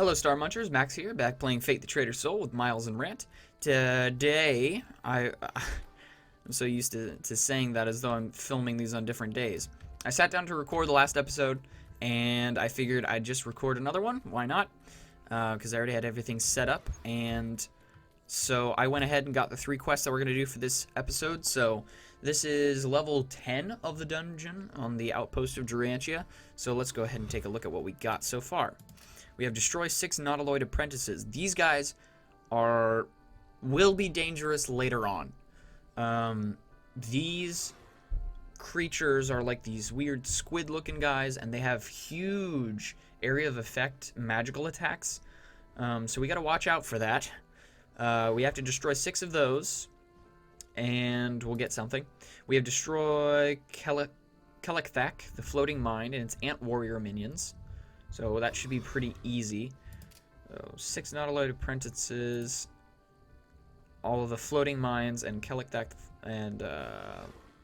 Hello, StarMunchers. Max here, back playing Fate the Traitor Soul with Miles and Rant. Today, I'm so used to saying that as though I'm filming these on different days. I sat down to record the last episode, and I figured I'd just record another one. Why not? Because I already had everything set up, and so I went ahead and got the 3 quests that we're going to do for this episode. So this is level 10 of the dungeon on the outpost of Durantia. So let's go ahead and take a look at what we got so far. We have destroy 6 nautiloid apprentices. These guys will be dangerous later on. These creatures are like these weird squid-looking guys, and they have huge area of effect magical attacks. So we got to watch out for that. We have to destroy 6 of those, and we'll get something. We have destroy Kelekthak, the floating mine, and its ant warrior minions. So that should be pretty easy. 6 nautiloid apprentices, all of the floating mines, and Kelekthak and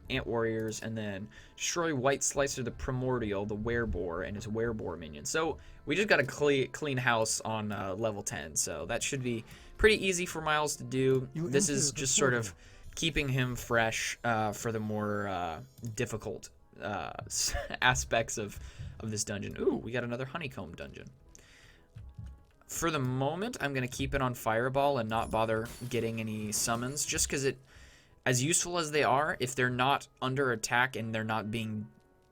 ant warriors, and then destroy White Slicer the Primordial, the wereboar, and his wereboar minions. So we just got a clean house on level 10, so that should be pretty easy for Miles to do. This is just sort of keeping him fresh for the more difficult aspects of this dungeon. Ooh, we got another honeycomb dungeon. For the moment, I'm going to keep it on Fireball and not bother getting any summons, just because as useful as they are, if they're not under attack and they're not being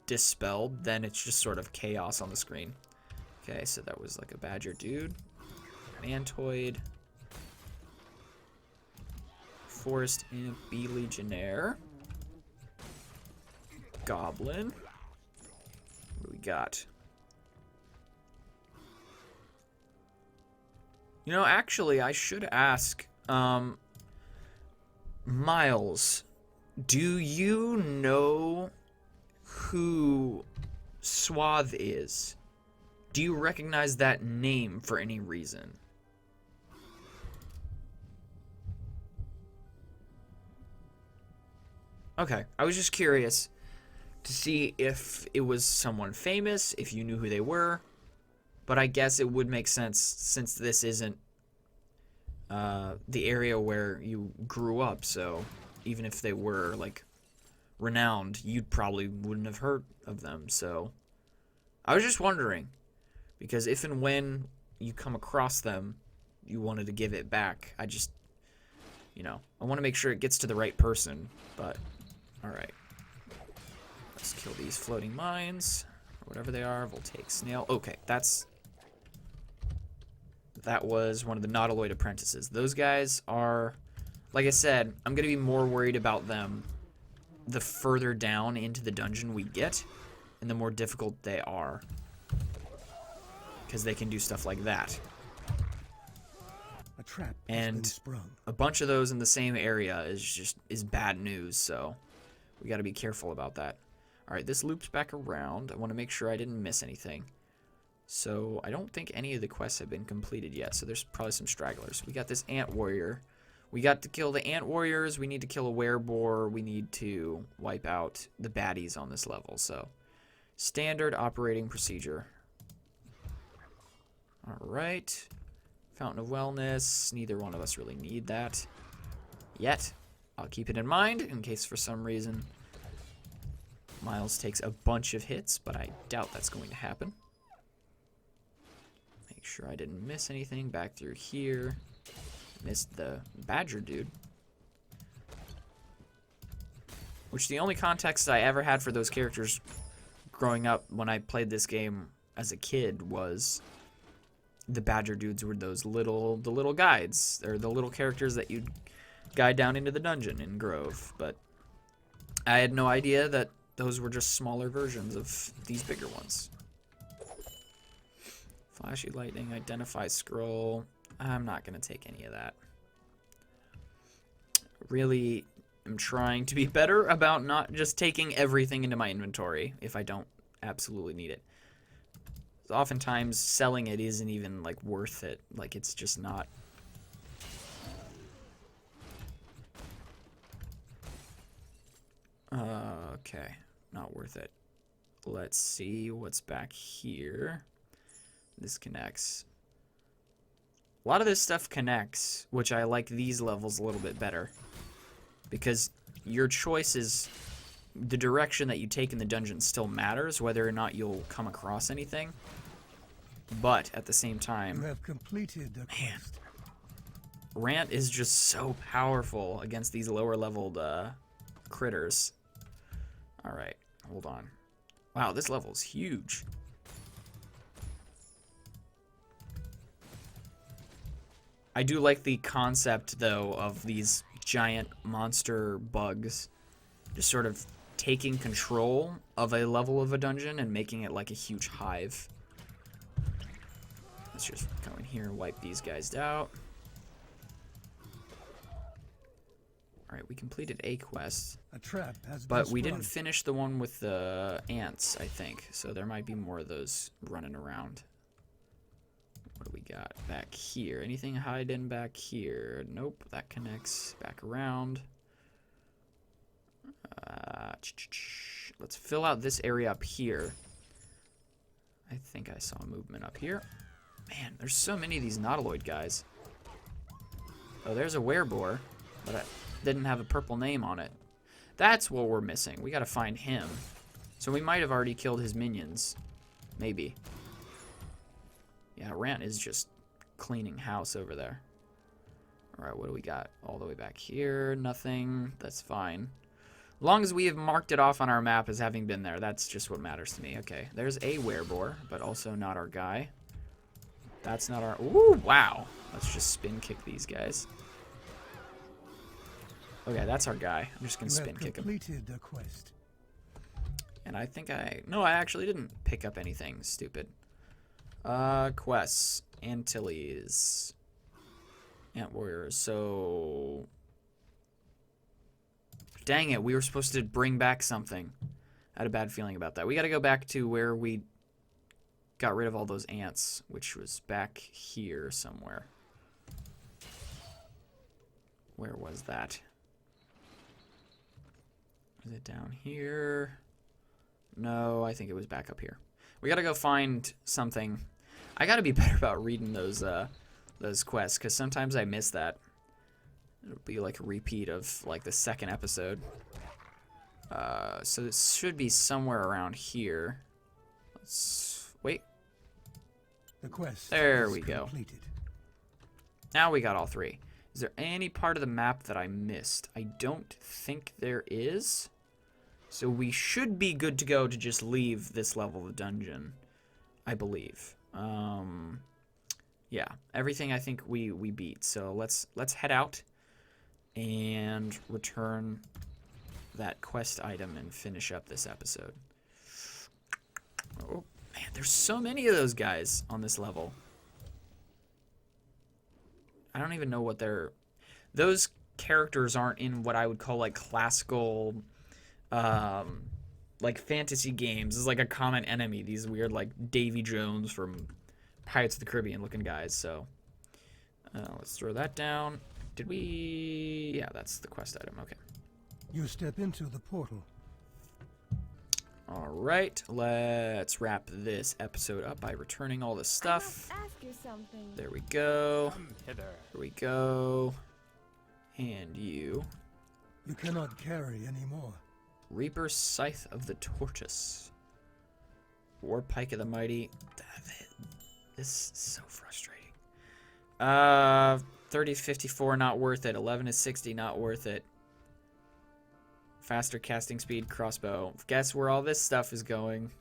dispelled, then it's just sort of chaos on the screen. Okay, so that was like a badger dude. Mantoid. Forest Imp, Bee Legionnaire. Goblin. What do we got? You know, actually, I should ask, Miles, do you know who Swath is? Do you recognize that name for any reason? Okay, I was just curious to see if it was someone famous, if you knew who they were. But I guess it would make sense since this isn't the area where you grew up. So even if they were like renowned, you probably wouldn't have heard of them. So I was just wondering, because if and when you come across them, you wanted to give it back. I just, I want to make sure it gets to the right person. But all right. Let's kill these floating mines, or whatever they are. Voltaic snail. Okay, that was one of the nautiloid apprentices. Those guys are, like I said, I'm going to be more worried about them the further down into the dungeon we get, and the more difficult they are, because they can do stuff like that. A trap and sprung. A bunch of those in the same area is bad news, so we got to be careful about that. Alright, this loops back around. I want to make sure I didn't miss anything. So I don't think any of the quests have been completed yet, so there's probably some stragglers. We got this ant warrior. We got to kill the ant warriors. We need to kill a wereboar. We need to wipe out the baddies on this level. So standard operating procedure. Alright. Fountain of Wellness. Neither one of us really need that yet. I'll keep it in mind in case for some reason Miles takes a bunch of hits, but I doubt that's going to happen. Make sure I didn't miss anything back through here. Missed the badger dude. Which the only context I ever had for those characters growing up when I played this game as a kid was the badger dudes were the little guides. They're the little characters that you'd guide down into the dungeon in Grove. But I had no idea that those were just smaller versions of these bigger ones. Flashy lightning, identify scroll. I'm not going to take any of that. Really am trying to be better about not just taking everything into my inventory if I don't absolutely need it. Oftentimes selling it isn't even like worth it. Like it's just not. Okay. Not worth it. Let's see what's back here. This connects. A lot of this stuff connects, which I like these levels a little bit better. Because your choice is... the direction that you take in the dungeon still matters, whether or not you'll come across anything. But at the same time... You have completed the quest. Rant is just so powerful against these lower leveled critters. Alright, hold on. Wow, this level's huge. I do like the concept, though, of these giant monster bugs just sort of taking control of a level of a dungeon and making it like a huge hive. Let's just go in here and wipe these guys out. Alright, we completed a quest. A trap has But been we sprung. didn't finish the one with the ants, I think. So there might be more of those running around. What do we got back here? Anything hiding back here? Nope, that connects back around. Let's fill out this area up here. I think I saw movement up here. Man, there's so many of these nautiloid guys. Oh, there's a werebore, but it didn't have a purple name on it. That's what we're missing. We gotta find him. So we might have already killed his minions. Maybe. Yeah, Rant is just cleaning house over there. Alright, what do we got? All the way back here. Nothing. That's fine. As long as we have marked it off on our map as having been there, that's just what matters to me. Okay, there's a werebore, but also not our guy. That's not our... Ooh, wow. Let's just spin kick these guys. Okay, that's our guy. I'm just going to spin kick him. Completed the quest. And I think I... No, I actually didn't pick up anything stupid. Quests. Antilles. Ant Warriors. So... Dang it, we were supposed to bring back something. I had a bad feeling about that. We gotta go back to where we got rid of all those ants, which was back here somewhere. Where was that? Is it down here? No, I think it was back up here. We gotta go find something. I gotta be better about reading those quests, because sometimes I miss that. It'll be like a repeat of like the second episode. So this should be somewhere around here. Let's wait. The quest There is we go. completed. Now we got all three. Is there any part of the map that I missed? I don't think there is. So we should be good to go to just leave this level of the dungeon, I believe. Yeah, everything I think we beat. So let's head out and return that quest item and finish up this episode. Oh man, there's so many of those guys on this level. I don't even know what they're... Those characters aren't in what I would call like classical like fantasy games. It's like a common enemy, these weird like Davy Jones from Pirates of the Caribbean looking guys. So let's throw that down. Did we... Yeah, that's the quest item. Okay. You step into the portal. All right, let's wrap this episode up by returning all the stuff. I must ask you something. There we go. Hither. Here we go. And you. You cannot carry anymore. Reaper Scythe of the Tortoise. War Pike of the Mighty. This is so frustrating. 30 to 54, not worth it. 11 to 60, not worth it. Faster casting speed, crossbow. Guess where all this stuff is going.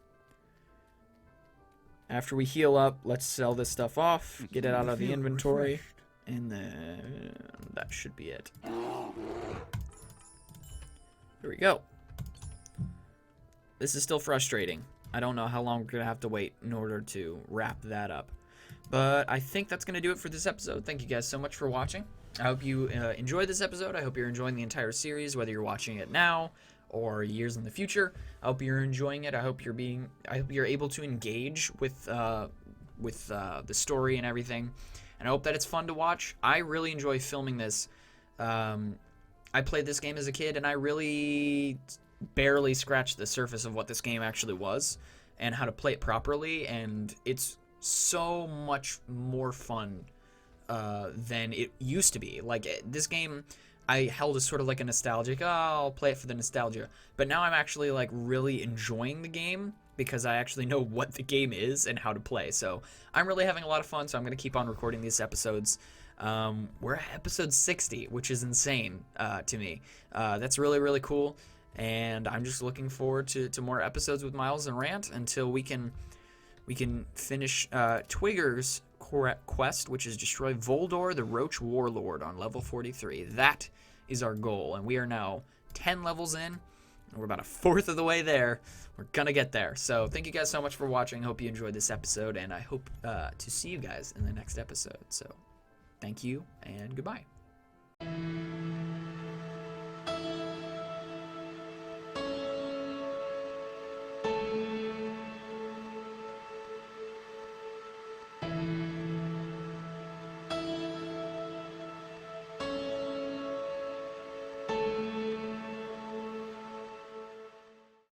After we heal up, let's sell this stuff off. Get it out of the Feel inventory. refreshed. And then that should be it. Here we go. This is still frustrating. I don't know how long we're going to have to wait in order to wrap that up. But I think that's going to do it for this episode. Thank you guys so much for watching. I hope you enjoyed this episode. I hope you're enjoying the entire series, whether you're watching it now or years in the future. I hope you're enjoying it. I hope you're able to engage with the story and everything. And I hope that it's fun to watch. I really enjoy filming this. I played this game as a kid, and I really barely scratched the surface of what this game actually was and how to play it properly. And it's so much more fun than it used to be. Like this game, I held as sort of like a nostalgic, oh, I'll play it for the nostalgia. But now I'm actually like really enjoying the game because I actually know what the game is and how to play. So I'm really having a lot of fun. So I'm going to keep on recording these episodes. We're at episode 60, which is insane to me. That's really, really cool. And I'm just looking forward to more episodes with Miles and Rant until we can finish Twigger's quest, which is destroy Voldor, the Roach Warlord, on level 43. That is our goal, and we are now 10 levels in, and we're about a fourth of the way there. We're gonna get there. So thank you guys so much for watching. Hope you enjoyed this episode, and I hope to see you guys in the next episode. So thank you, and goodbye.